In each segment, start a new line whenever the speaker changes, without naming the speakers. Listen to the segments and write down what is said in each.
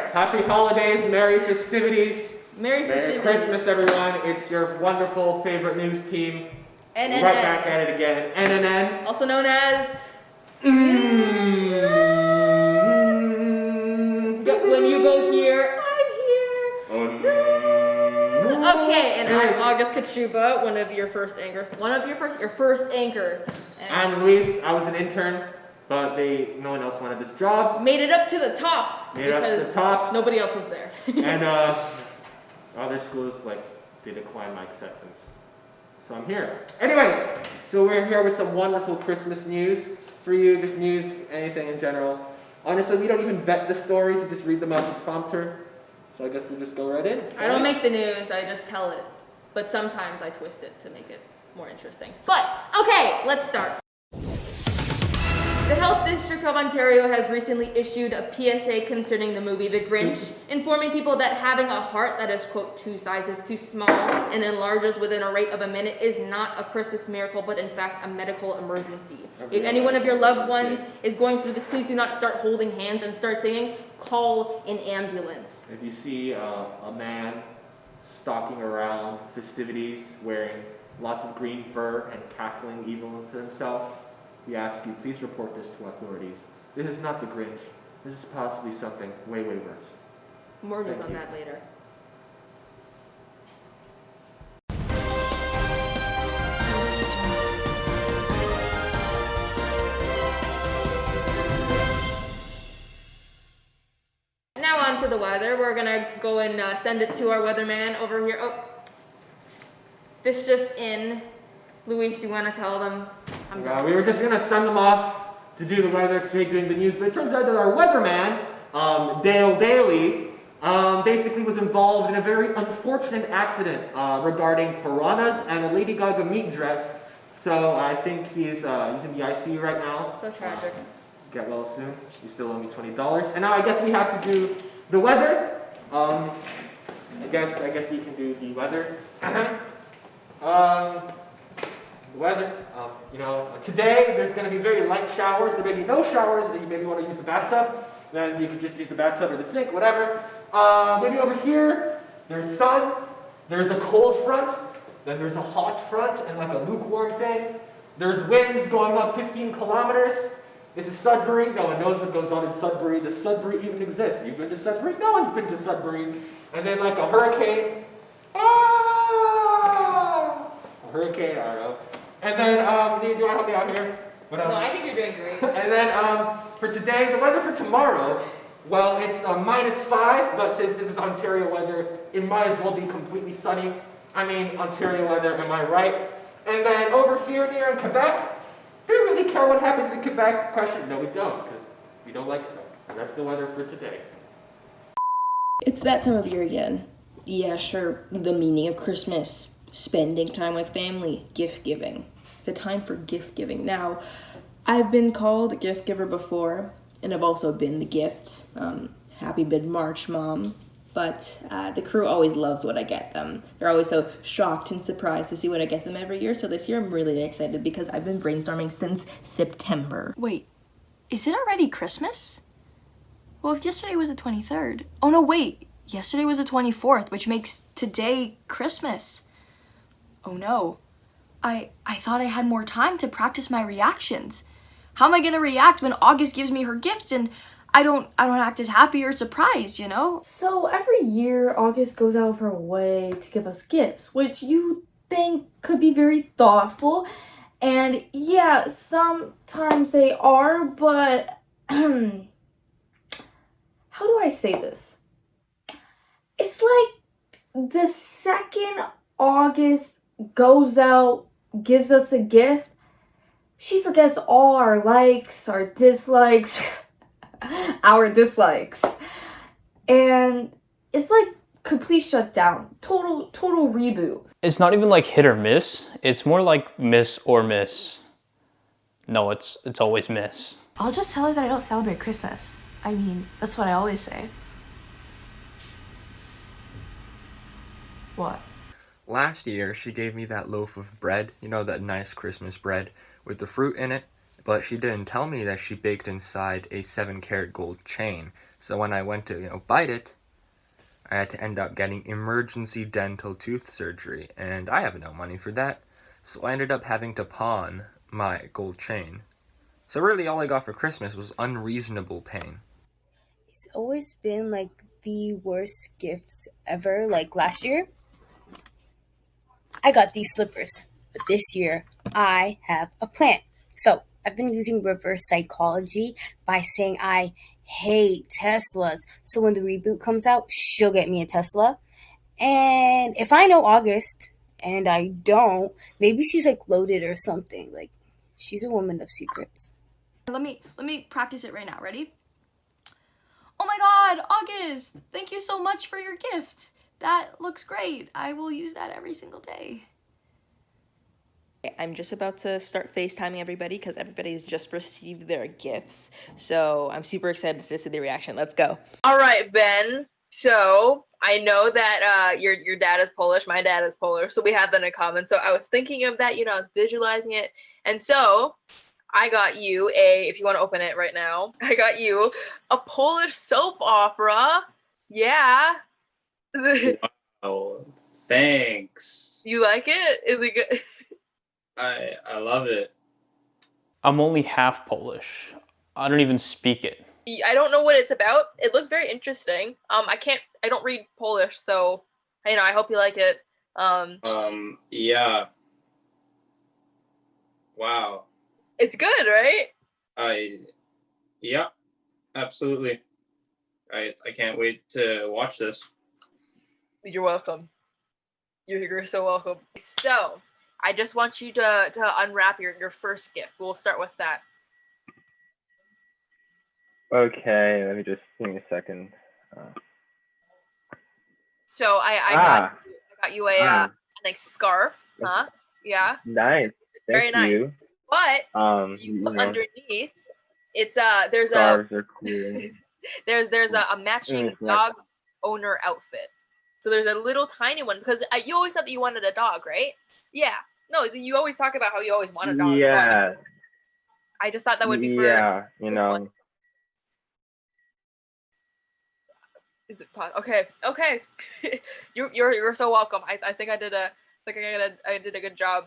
Xavier.
Happy holidays, Merry festivities.
Merry
Christmas, everyone. It's your wonderful favorite news team.
NNN.
Right back at it again. NNN.
Also known as... When you go here, I'm here. Okay, and I'm August Kachuba, your first anchor.
I'm Luis. I was an intern, but no one else wanted this job.
Made it up to the top. Nobody else was there.
And other schools, they declined my acceptance. So I'm here. Anyways, so we're here with some wonderful Christmas news for you. Just news, anything in general. Honestly, we don't even vet the stories. We just read them out the prompter. So I guess we'll just go right in.
I don't make the news, I just tell it. But sometimes I twist it to make it more interesting. But, okay, let's start. The Health District of Ontario has recently issued a PSA concerning the movie The Grinch, informing people that having a heart that is, quote, 2 sizes too small and enlarges within a rate of a minute is not a Christmas miracle, but in fact a medical emergency. If any one of your loved ones is going through this, please do not start holding hands and start singing. Call an ambulance.
If you see a man stalking around festivities, wearing lots of green fur and cackling evil to himself, we ask you, please report this to authorities. This is not the Grinch. This is possibly something way, way worse.
More news on that later. Now on to the weather. We're gonna go and send it to our weatherman over here. Oh, this just in. Luis, you want to tell them?
We were just going to send them off to do the weather today, doing the news, but it turns out that our weatherman, Dale Daly, basically was involved in a very unfortunate accident regarding piranhas and a Lady Gaga meat dress. So I think he's in the ICU right now.
So tragic.
Get well soon. You still owe me $20. And now I guess we have to do the weather. I guess you can do the weather. Weather, today there's going to be very light showers. There may be no showers, and you maybe want to use the bathtub. Then you can just use the bathtub or the sink, whatever. Maybe over here, there's sun, there's a cold front, then there's a hot front and like a lukewarm thing. There's winds going up 15 kilometers. This is Sudbury. No one knows what goes on in Sudbury. Does Sudbury even exist? You've been to Sudbury? No one's been to Sudbury. And then like a hurricane. A hurricane, I don't know. And then, do you want to help me out here? What else?
No, I think you're doing great.
And then, for today, the weather for tomorrow, well, it's -5, but since this is Ontario weather, it might as well be completely sunny. I mean, Ontario weather, am I right? And then over here near in Quebec, do we really care what happens in Quebec? Question, no we don't, because we don't like Quebec. And that's the weather for today.
It's that time of year again. Yeah, sure, the meaning of Christmas. Spending time with family, gift giving. It's a time for gift giving. Now, I've been called a gift giver before, and I've also been the gift. Happy mid-March, Mom. But the crew always loves what I get them. They're always so shocked and surprised to see what I get them every year. So this year I'm really excited because I've been brainstorming since September.
Wait, is it already Christmas? Well, if yesterday was the 23rd. Oh no, wait. Yesterday was the 24th, which makes today Christmas. Oh no, I thought I had more time to practice my reactions. How am I gonna react when August gives me her gift and I don't act as happy or surprised, you know?
So every year, August goes out of her way to give us gifts, which you think could be very thoughtful. And yeah, sometimes they are, but how do I say this? It's like the second August goes out, gives us a gift, she forgets all our likes, our dislikes, our dislikes. And it's like complete shutdown, total reboot.
It's not even like hit or miss. It's more like miss or miss. No, it's always miss.
I'll just tell her that I don't celebrate Christmas. I mean, that's what I always say. What?
Last year, she gave me that loaf of bread, you know, that nice Christmas bread with the fruit in it. but she didn't tell me that she baked inside a 7-karat gold chain. So when I went to, bite it, I had to end up getting emergency dental tooth surgery, and I have no money for that. So I ended up having to pawn my gold chain. So really all I got for Christmas was unreasonable pain.
It's always been like the worst gifts ever. Like last year, I got these slippers, but this year I have a plan. So I've been using reverse psychology by saying I hate Teslas. So when the reboot comes out, she'll get me a Tesla. And if I know August and I don't, maybe she's like loaded or something. Like she's a woman of secrets.
Let me practice it right now. Ready? Oh my God, August! Thank you so much for your gift. That looks great. I will use that every single day.
I'm just about to start FaceTiming everybody because everybody's just received their gifts. So I'm super excited to see the reaction. Let's go.
All right, Ben. So I know that your dad is Polish, my dad is Polish, so we have that in common. So I was thinking of that, I was visualizing it. And so I got you if you want to open it right now, I got you a Polish soap opera. Yeah.
Oh, thanks.
You like it? Is it good?
I love it.
I'm only half Polish. I don't even speak it.
I don't know what it's about. It looked very interesting. I don't read Polish, so I hope you like it.
Yeah. Wow.
It's good, right?
Yeah, absolutely. I can't wait to watch this.
You're welcome. You're so welcome. So, I just want you to unwrap your first gift. We'll start with that.
Okay, let me just give me a second.
So I got you a nice scarf, huh? Yeah.
Nice.
Very
Thank
nice.
you.
But you look underneath. It's there's
Scarves are cool.
there's a matching dog owner outfit. So there's a little tiny one because you always thought that you wanted a dog, right? Yeah. No, you always talk about how you always want a dog.
Yeah.
So I just thought that would be for.
Yeah,
Is it okay? Okay. you're so welcome. I think I did a good job.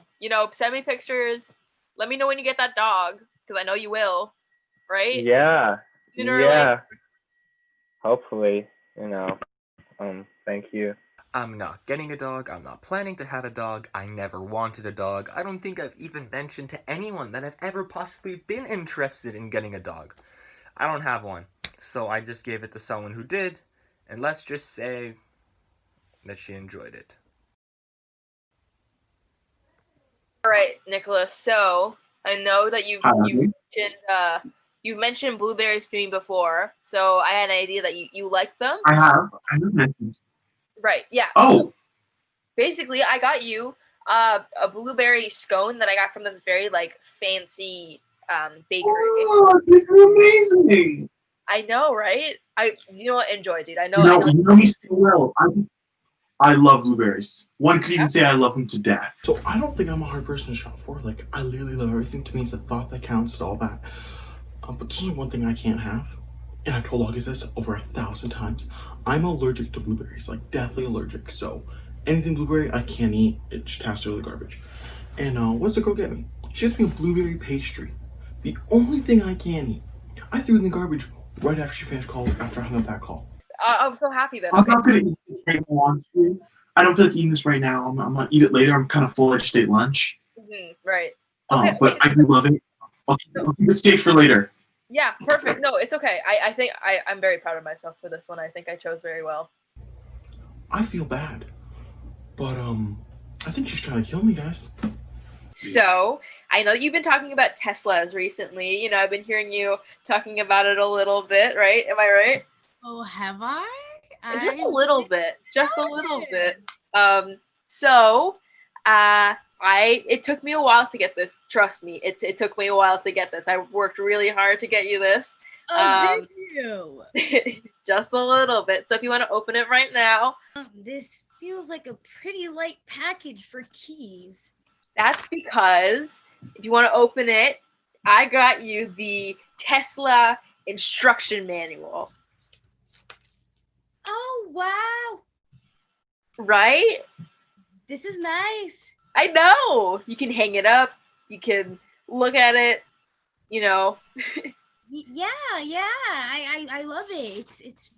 Send me pictures. Let me know when you get that dog because I know you will, right?
Yeah.
Sooner or later.
Hopefully, thank you.
I'm not getting a dog. I'm not planning to have a dog. I never wanted a dog. I don't think I've even mentioned to anyone that I've ever possibly been interested in getting a dog. I don't have one. So I just gave it to someone who did. And let's just say that she enjoyed it.
All right, Nicholas. So I know that you've mentioned blueberries to me before. So I had an idea that you like them.
I have mentioned.
Right. Yeah.
Oh.
So basically, I got you a blueberry scone that I got from this very fancy bakery.
Oh, this is amazing.
I know, right? You know what? Enjoy, dude. I know.
You know me so well. I love blueberries. One could even say I love them to death. So I don't think I'm a hard person to shop for. I literally love everything. To me, it's the thought that counts, all that. But there's only one thing I can't have, and I've told August this over 1,000 times. I'm allergic to blueberries, deathly allergic. So anything blueberry, I can't eat. It just has to go to the garbage. And what's the girl get me? She gets me a blueberry pastry. The only thing I can eat. I threw it in the garbage right after she finished after I hung up that call.
I'm so happy that.
I'm not gonna eat this right now, honestly. I don't feel like eating this right now. I'm gonna eat it later. I'm kind of full. I just ate lunch.
Right.
But I do love it. I'll keep the steak for later.
Yeah, perfect. No, it's okay. I think I'm very proud of myself for this one. I think I chose very well.
I feel bad, but I think she's trying to kill me, guys.
So I know that you've been talking about Teslas recently. I've been hearing you talking about it a little bit, right? Am I right?
Oh, have I?
Just a little bit. Just a little bit. It took me a while to get this. Trust me, it took me a while to get this. I worked really hard to get you this.
Oh, did you?
Just a little bit. So if you want to open it right now.
This feels like a pretty light package for keys.
That's because if you want to open it,
I got you the Tesla instruction manual.
Oh, wow.
Right?
This is nice.
I know. You can hang it up. You can look at it. You know.
Yeah. I love it. It's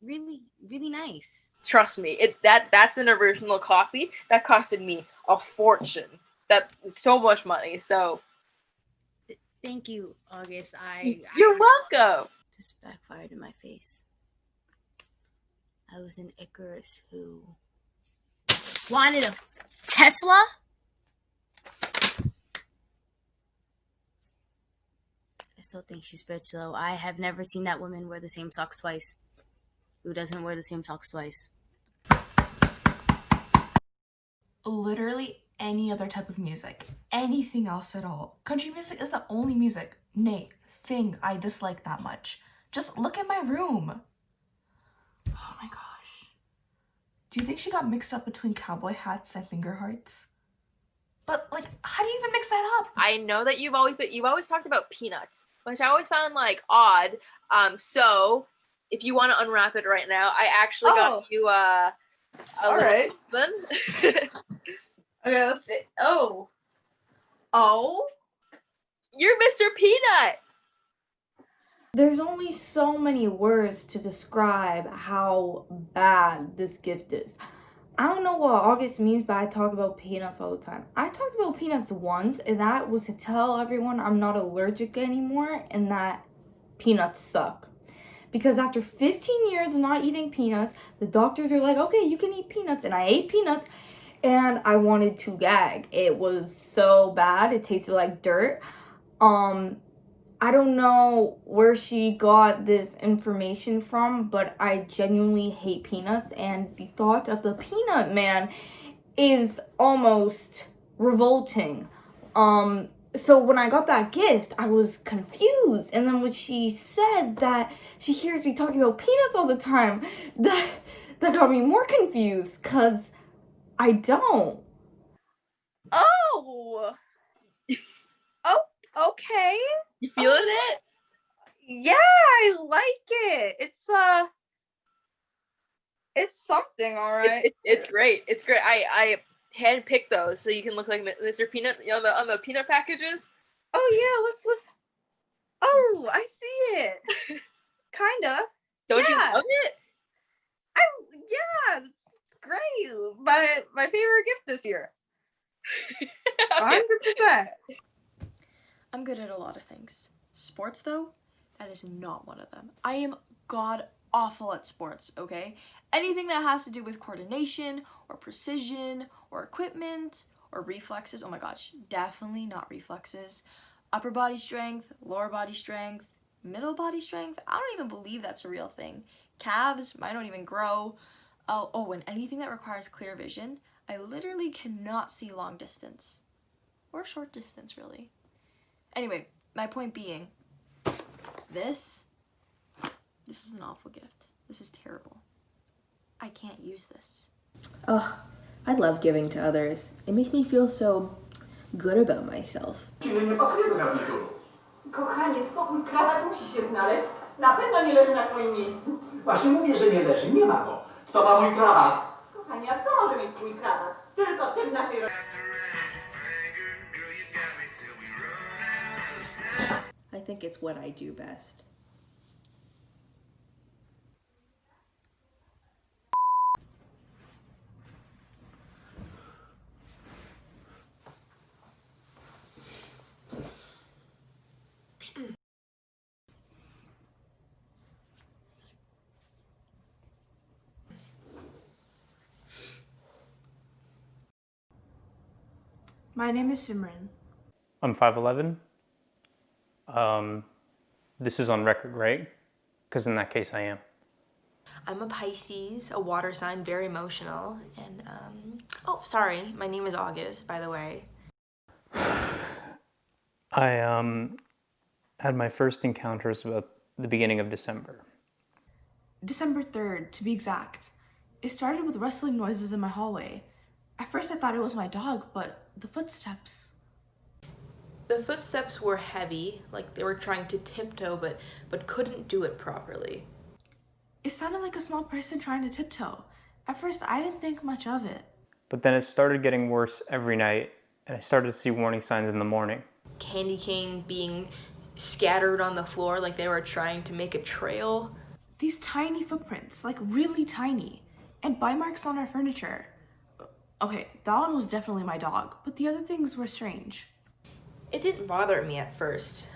really, really nice.
Trust me, that's an original copy that costed me a fortune. That's so much money. So
Thank you, August.
You're welcome.
This backfired in my face. I was an Icarus who wanted a Tesla? I still think she's rich, though. I have never seen that woman wear the same socks twice. Who doesn't wear the same socks twice?
Literally any other type of music. Anything else at all. Country music is the only music, nay, thing I dislike that much. Just look at my room. Oh my gosh. Do you think she got mixed up between cowboy hats and finger hearts? But like, how do you even mix that up?
I know that you've always talked about peanuts, which I always found like odd. So if you want to unwrap it right now, I actually got you a little something.
Okay, let's see. Oh,
you're Mr. Peanut.
There's only so many words to describe how bad this gift is. I don't know what August means by I talk about peanuts all the time. I talked about peanuts once, and that was to tell everyone I'm not allergic anymore and that peanuts suck. Because after 15 years of not eating peanuts, the doctors are like, okay, you can eat peanuts. And I ate peanuts, and I wanted to gag. It was so bad. It tasted like dirt. I don't know where she got this information from, but I genuinely hate peanuts, and the thought of the Peanut Man is almost revolting. So when I got that gift, I was confused, and then when she said that she hears me talking about peanuts all the time, that got me more confused, cause I don't.
Oh, okay.
You feeling it?
Yeah, I like it. It's something, all right.
It's great. It's great. I handpicked those so you can look like Mr. Peanut. You know, on the peanut packages.
Oh yeah, let's. Oh, I see it. Kinda.
Don't you love it?
Yeah, it's great. My favorite gift this year. 100%.
I'm good at a lot of things. Sports, though, that is not one of them. I am god awful at sports, okay? Anything that has to do with coordination or precision or equipment or reflexes, oh my gosh, definitely not reflexes. Upper body strength, lower body strength, middle body strength, I don't even believe that's a real thing. Calves, mine don't even grow. Oh, and anything that requires clear vision, I literally cannot see long distance. Or short distance, really. Anyway, my point being, this is an awful gift. This is terrible. I can't use this.
Ugh, I love giving to others. It makes me feel so good about myself.
Nie pasuje do garnituru. Kochanie, spokój, krawat musi się znaleźć. Na pewno nie leży na swoim miejscu. Właśnie mówię, że nie leży, nie ma go. Kto ma mój krawat? Kochanie, a kto może mieć twój krawat? Tylko ty w naszej rodzinie.
I think it's what I do best.
My name is Simran.
I'm 5'11". This is on record, right? Because in that case, I am.
I'm a Pisces, a water sign, very emotional, and oh, sorry, my name is August, by the way.
I had my first encounters about the beginning of December.
December 3rd, to be exact. It started with rustling noises in my hallway. At first I thought it was my dog, but the footsteps.
The footsteps were heavy, like they were trying to tiptoe, but couldn't do it properly.
It sounded like a small person trying to tiptoe. At first, I didn't think much of it.
But then it started getting worse every night, and I started to see warning signs in the morning.
Candy cane being scattered on the floor like they were trying to make a trail.
These tiny footprints, like really tiny, and bite marks on our furniture. Okay, that one was definitely my dog, but the other things were strange.
It didn't bother me at first,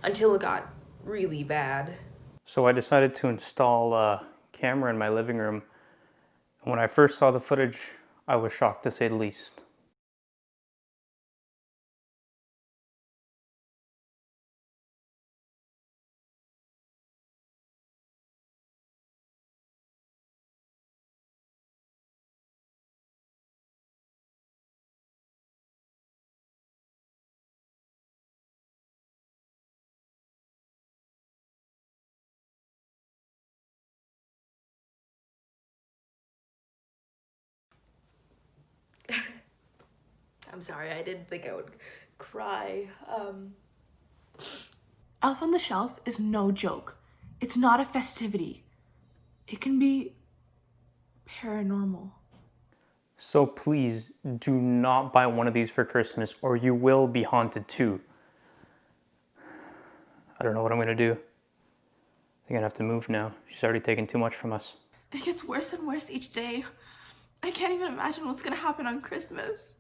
until it got really bad.
So I decided to install a camera in my living room. When I first saw the footage, I was shocked to say the least.
I'm sorry, I didn't think I would cry.
Elf on the Shelf is no joke. It's not a festivity. It can be paranormal.
So please do not buy one of these for Christmas or you will be haunted too. I don't know what I'm gonna do. I think I'm gonna have to move now. She's already taken too much from us.
It gets worse and worse each day. I can't even imagine what's gonna happen on Christmas.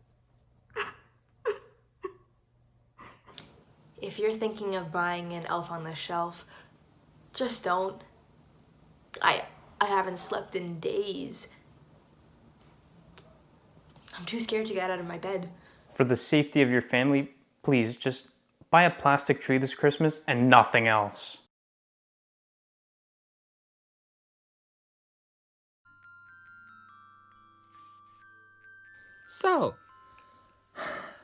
If you're thinking of buying an Elf on the Shelf, just don't. I haven't slept in days. I'm too scared to get out of my bed.
For the safety of your family, please just buy a plastic tree this Christmas and nothing else.
So,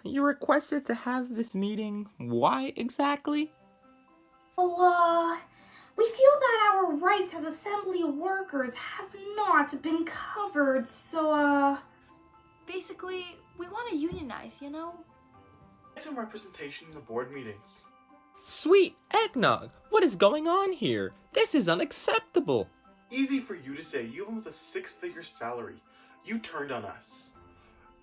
you requested to have this meeting. Why exactly?
Oh, we feel that our rights as assembly workers have not been covered, so,
Basically, we want to unionize, you know?
Some representation in the board meetings.
Sweet eggnog! What is going on here? This is unacceptable!
Easy for you to say. You have almost a six-figure salary. You turned on us.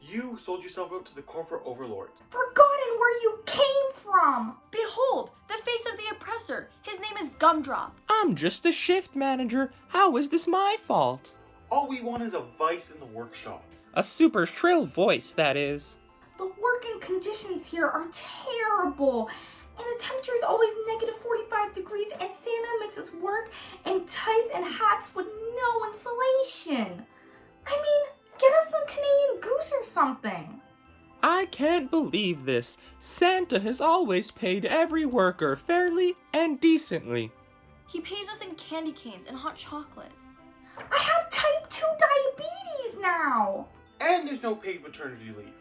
You sold yourself out to the corporate overlords.
Forgotten where you came from!
Behold, the face of the oppressor. His name is Gumdrop.
I'm just a shift manager. How is this my fault?
All we want is a vice in the workshop.
A super shrill voice, that is.
The working conditions here are terrible, and the temperature is always negative 45 degrees, and Santa makes us work in tights and hats with no insulation. I mean, get us some Canadian Goose or something.
I can't believe this. Santa has always paid every worker fairly and decently.
He pays us in candy canes and hot chocolate.
I have type 2 diabetes now.
And there's no paid maternity leave.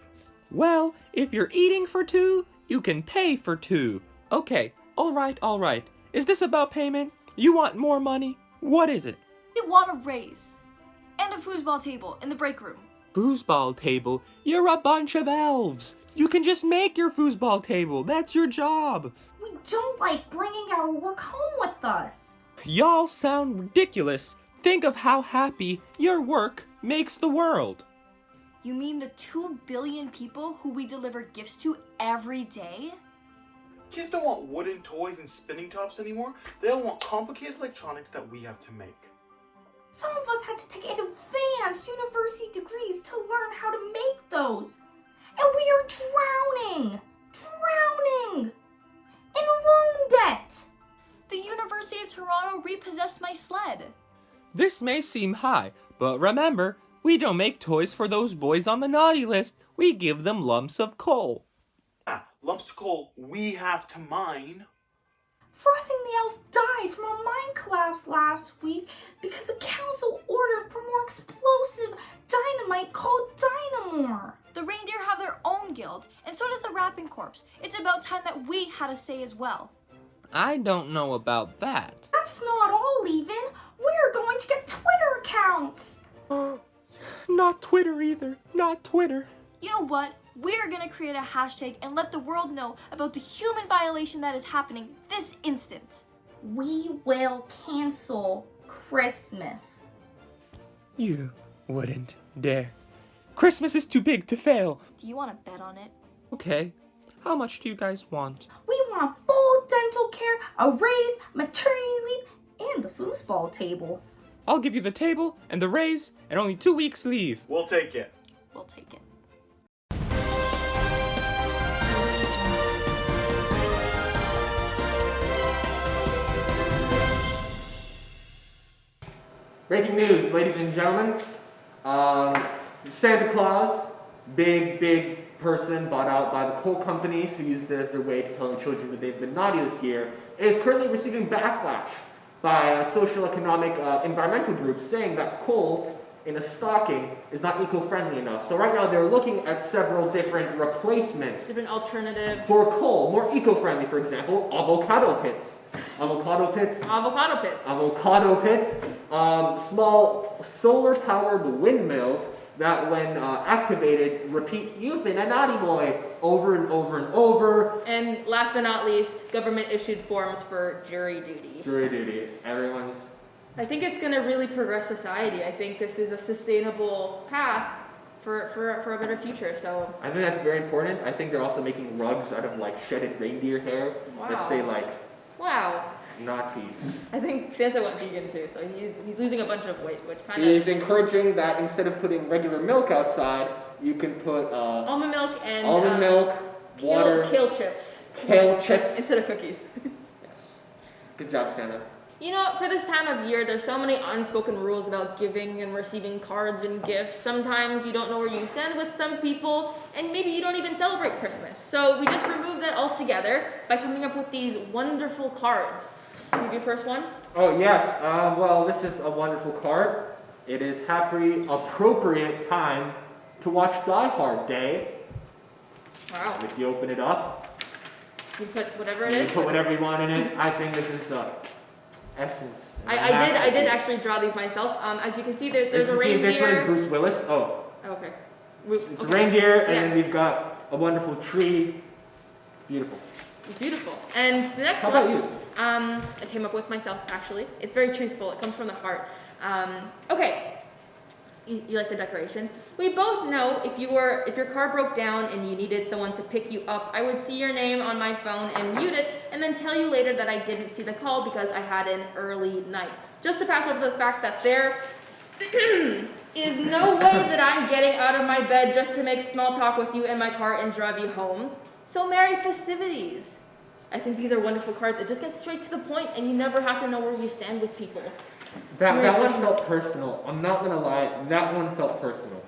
Well, if you're eating for two, you can pay for two. Okay, alright. Is this about payment? You want more money? What is it?
We want a raise. And a foosball table in the break room.
Foosball table? You're a bunch of elves. You can just make your foosball table. That's your job.
We don't like bringing our work home with us.
Y'all sound ridiculous. Think of how happy your work makes the world.
You mean the 2 billion people who we deliver gifts to every day?
Kids don't want wooden toys and spinning tops anymore. They all want complicated electronics that we have to make.
Some of us had to take advanced university degrees to learn how to make those. And we are drowning in loan debt.
The University of Toronto repossessed my sled.
This may seem high, but remember, we don't make toys for those boys on the naughty list. We give them lumps of coal.
Lumps of coal we have to mine.
Frosting the Elf died from a mine collapse last week because the council ordered for more explosive dynamite called Dynamore.
The reindeer have their own guild, and so does the Rapping Corps. It's about time that we had a say as well.
I don't know about that.
That's not all even. We're going to get Twitter accounts.
Not Twitter either. Not Twitter.
You know what? We're gonna create a hashtag and let the world know about the human violation that is happening this instant.
We will cancel Christmas.
You wouldn't dare. Christmas is too big to fail.
Do you want to bet on it?
Okay. How much do you guys want?
We want full dental care, a raise, maternity leave, and the foosball table.
I'll give you the table and the raise and only 2 weeks leave.
We'll take it.
We'll take it.
Breaking news, ladies and gentlemen. Santa Claus, big person bought out by the coal companies who use it as their way to telling children that they've been naughty this year, is currently receiving backlash by social, economic, environmental groups saying that coal in a stocking is not eco-friendly enough. So right now they're looking at several different replacements.
Different alternatives.
For coal, more eco-friendly, for example, avocado pits. Avocado pits.
Avocado pits.
Avocado pits. Small solar-powered windmills that when activated, repeat, "You've been a naughty boy," over and over and over.
And last but not least, government-issued forms for jury duty.
Jury duty. Everyone's...
I think it's going to really progress society. I think this is a sustainable path for a better future, so...
I think that's very important. I think they're also making rugs out of, like, shedded reindeer hair that say, like...
Wow.
Naughty.
I think Santa went vegan too, so he's losing a bunch of weight, which kind of...
He's encouraging that instead of putting regular milk outside, you can put...
almond milk and...
almond milk, water...
Kale chips.
Kale chips.
Instead of cookies.
Yes. Good job, Santa.
You know, for this time of year, there's so many unspoken rules about giving and receiving cards and gifts. Sometimes you don't know where you stand with some people, and maybe you don't even celebrate Christmas. So we just removed that altogether by coming up with these wonderful cards. Can you do first one?
Oh, yes. Well, this is a wonderful card. It is happy, appropriate time to watch Die Hard Day.
Wow.
And if you open it up,
you put whatever it is.
You put whatever you want in it. I think this is essence.
I did actually draw these myself. As you can see, there's a reindeer.
This one is Bruce Willis. Oh.
Okay.
It's a reindeer, and then we've got a wonderful tree. It's beautiful.
It's beautiful. And the next one.
How about you?
I came up with myself, actually. It's very truthful. It comes from the heart. Okay. You like the decorations? We both know if your car broke down and you needed someone to pick you up, I would see your name on my phone and mute it, and then tell you later that I didn't see the call because I had an early night. Just to pass over the fact that there is no way that I'm getting out of my bed just to make small talk with you in my car and drive you home. So merry festivities. I think these are wonderful cards. It just gets straight to the point, and you never have to know where you stand with people.
That one felt personal. I'm not gonna lie. That one felt personal.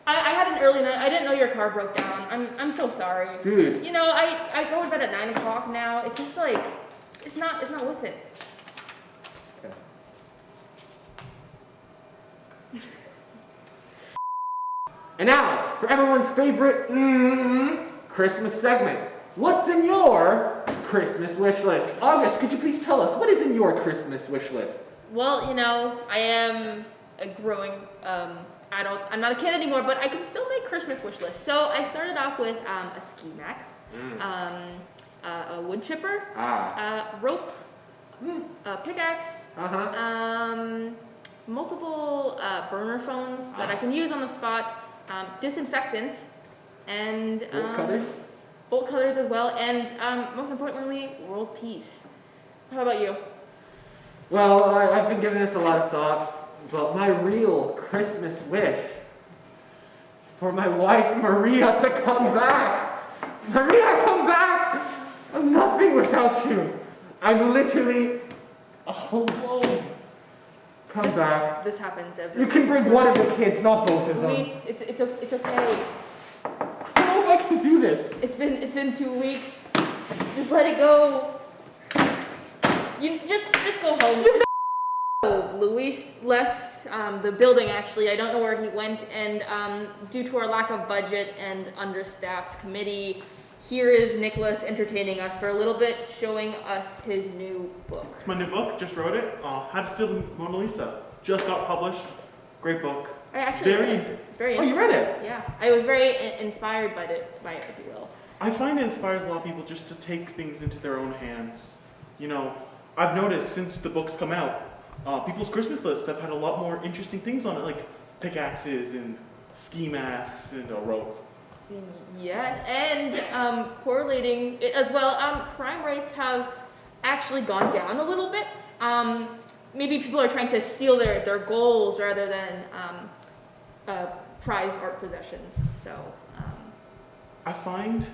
I had an early night. I didn't know your car broke down. I'm so sorry.
Dude.
You know, I go to bed at 9 o'clock now. It's just like, it's not worth it.
Okay. And now, for everyone's favorite Christmas segment. What's in your Christmas wish list? August, could you please tell us, what is in your Christmas wish list?
Well, you know, I am a growing adult. I'm not a kid anymore, but I can still make Christmas wish lists. So I started off with a ski mask, a wood chipper, rope, a pickaxe, multiple burner phones that I can use on the spot, disinfectant, and bolt cutters as well, and most importantly, world peace. How about you?
Well, I've been giving this a lot of thought, but my real Christmas wish is for my wife, Maria, to come back. Maria, come back! I'm nothing without you. I'm literally alone. Come back.
This happens every
You can bring one of the kids, not both of them.
Luis, it's okay.
I don't know if I can do this.
It's been 2 weeks. Just let it go. You just go home. So, Luis left the building, actually. I don't know where he went, and due to our lack of budget and understaffed committee, here is Nicholas entertaining us for a little bit, showing us his new book.
My new book, just wrote it. How to Steal the Mona Lisa. Just got published. Great book.
I actually
Very.
read it. It's very
Oh, you
interesting.
read it?
Yeah, I was very inspired by it, if you will.
I find it inspires a lot of people just to take things into their own hands. You know, I've noticed since the books come out, people's Christmas lists have had a lot more interesting things on it, like pickaxes and ski masks and a rope.
Yeah, and correlating it as well, crime rates have actually gone down a little bit. Maybe people are trying to seal their goals rather than prize art possessions. So
I find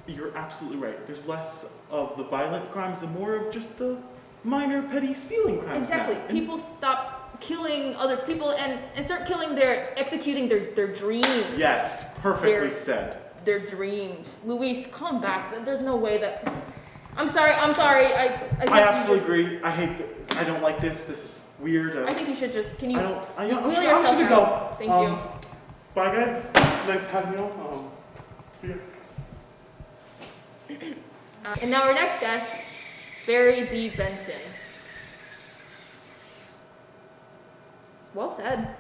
you're absolutely right. There's less of the violent crimes and more of just the minor petty stealing crimes.
exactly,
now. And
people stop killing other people and start executing their dreams.
yes, perfectly said.
Their dreams. Luis, come back. There's no way that. I'm sorry. I
absolutely agree. I don't like this. This is weird.
I think you should just. Can you?
I'm
wheel
just
yourself
gonna
out?
go.
Thank you.
Bye, guys. Nice to have you on. See you.
And now our next guest, Barry B. Benson. Well said.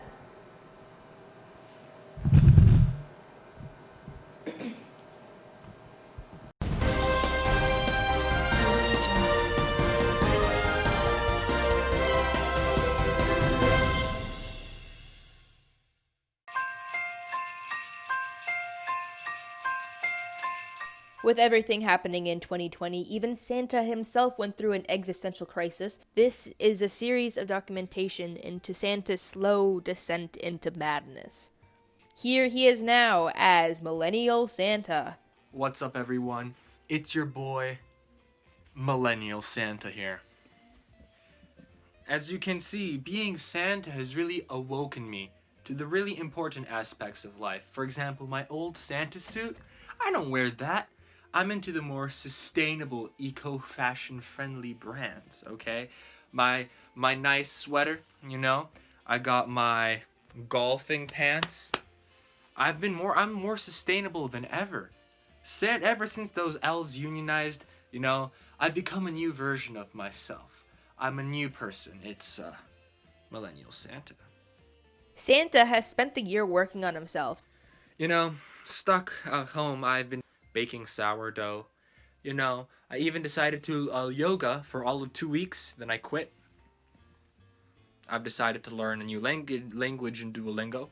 With everything happening in 2020, even Santa himself went through an existential crisis. This is a series of documentation into Santa's slow descent into madness. Here he is now as Millennial Santa.
What's up, everyone? It's your boy, Millennial Santa here. As you can see, being Santa has really awoken me to the really important aspects of life. For example, my old Santa suit, I don't wear that. I'm into the more sustainable, eco-fashion friendly brands, okay? My nice sweater, you know? I got my golfing pants. I'm more sustainable than ever. Ever since those elves unionized, you know, I've become a new version of myself. I'm a new person. It's Millennial Santa.
Santa has spent the year working on himself.
You know, stuck at home, I've been baking sourdough. You know, I even decided to yoga for all of 2 weeks, then I quit. I've decided to learn a new language in Duolingo.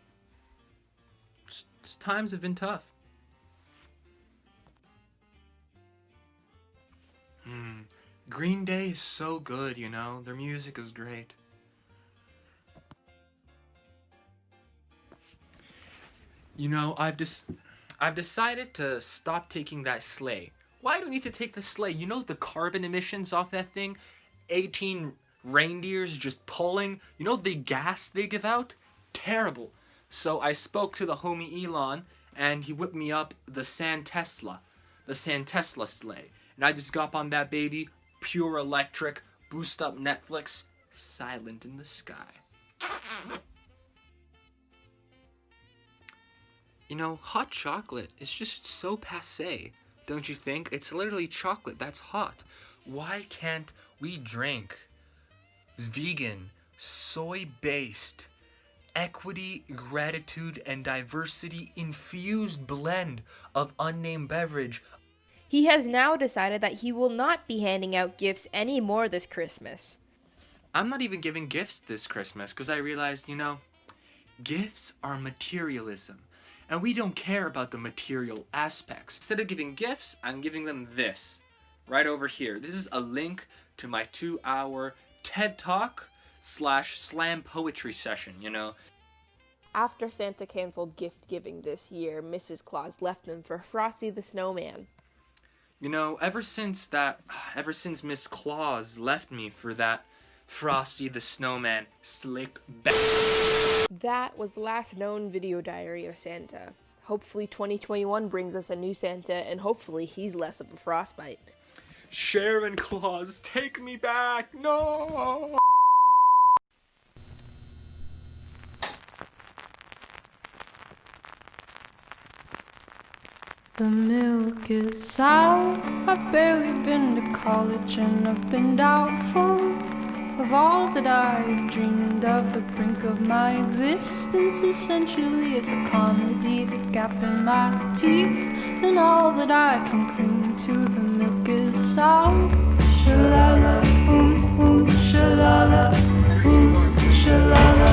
Times have been tough. Green Day is so good, you know. Their music is great. You know, I've decided to stop taking that sleigh. Why do I need to take the sleigh? You know the carbon emissions off that thing? 18 reindeers just pulling. You know the gas they give out? Terrible. So I spoke to the homie Elon, and he whipped me up the Santesla sleigh. And I just got up on that baby, pure electric, boost up Netflix, silent in the sky. You know, hot chocolate is just so passé, don't you think? It's literally chocolate that's hot. Why can't we drink vegan, soy-based, equity, gratitude, and diversity infused blend of unnamed beverage?
He has now decided that he will not be handing out gifts anymore this Christmas.
I'm not even giving gifts this Christmas because I realized, you know, gifts are materialism. And we don't care about the material aspects. Instead of giving gifts, I'm giving them this. Right over here. This is a link to my 2-hour TED Talk / slam poetry session, you know.
After Santa canceled gift giving this year, Mrs. Claus left him for Frosty the Snowman.
You know, ever since Miss Claus left me for that Frosty the Snowman slick back.
That was the last known video diary of Santa. Hopefully 2021 brings us a new Santa, and hopefully he's less of a frostbite.
Sharon Claus, take me back! No!
The milk is sour. I've barely been to college and I've been doubtful of all that I've dreamed of. The brink of my existence essentially is a comedy. The gap in my teeth and all that I can cling to. The milk is sour. Shalala, shalala, shalala,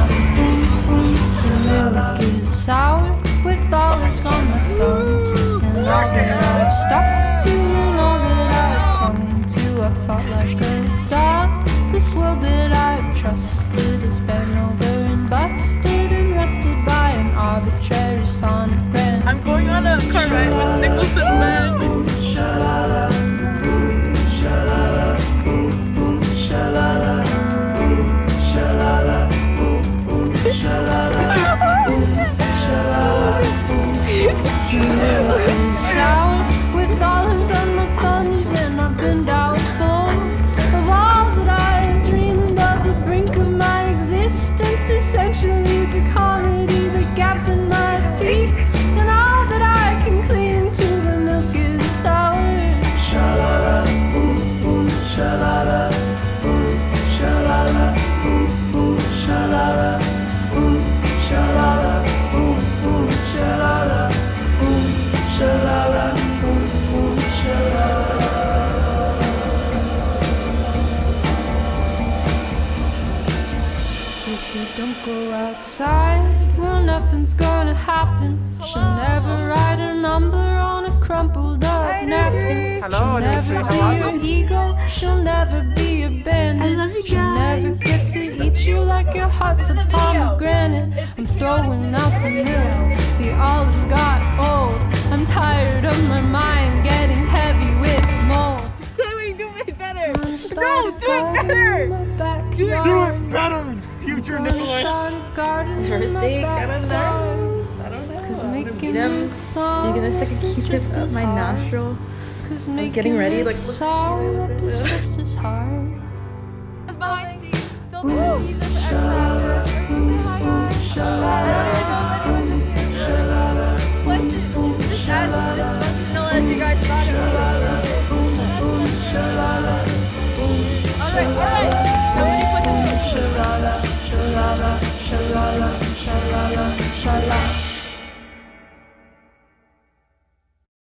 the milk is sour with olives on my thumbs. And all that I've stuck to and all that I've clung to, I fought like a dog. This world that I've trusted has been over and busted and rested by an arbitrary sonogram.
I'm going on a car ride with Nicholson Man.
Shalala, shalala, shalala, shalala, shalala, shalala. Sour with olives on my thumbs, and I've been doubtful of all that I've dreamed of. The brink of my existence essentially is a comedy. The gap in my teeth and all that I can cling to. The milk is sour. Shalala, shalala, shalala, shalala, shalala, shalala, shalala, shalala. If you don't go outside, well, nothing's gonna happen. She'll never write a number on a crumpled up napkin.
Hello,
She'll never
Anushree.
be
How are
your
you?
ego. She'll never be abandoned. She'll never get to eat you like your heart's a pomegranate. I'm throwing out the milk. The olives got old. I'm tired of my mind getting heavy with mold.
Chloe, do it better.
No,
do it better.
Do
it better, future Nicholas.
First date, kind of nervous. I don't know.
Cause
I'm gonna
making
beat him.
this song
You're gonna stick a
is
Q-tip
just
up
as
my
hard.
nostril.
Cause
I'm
making
getting ready, like,
this
look.
song up is just as hard.
Behind the scenes,
Ooh. Shalala, shalala, shalala,
Question, is this as dysfunctional as you guys thought it was? Alright, somebody put the
shalala, shalala, shalala, shalala, shalala.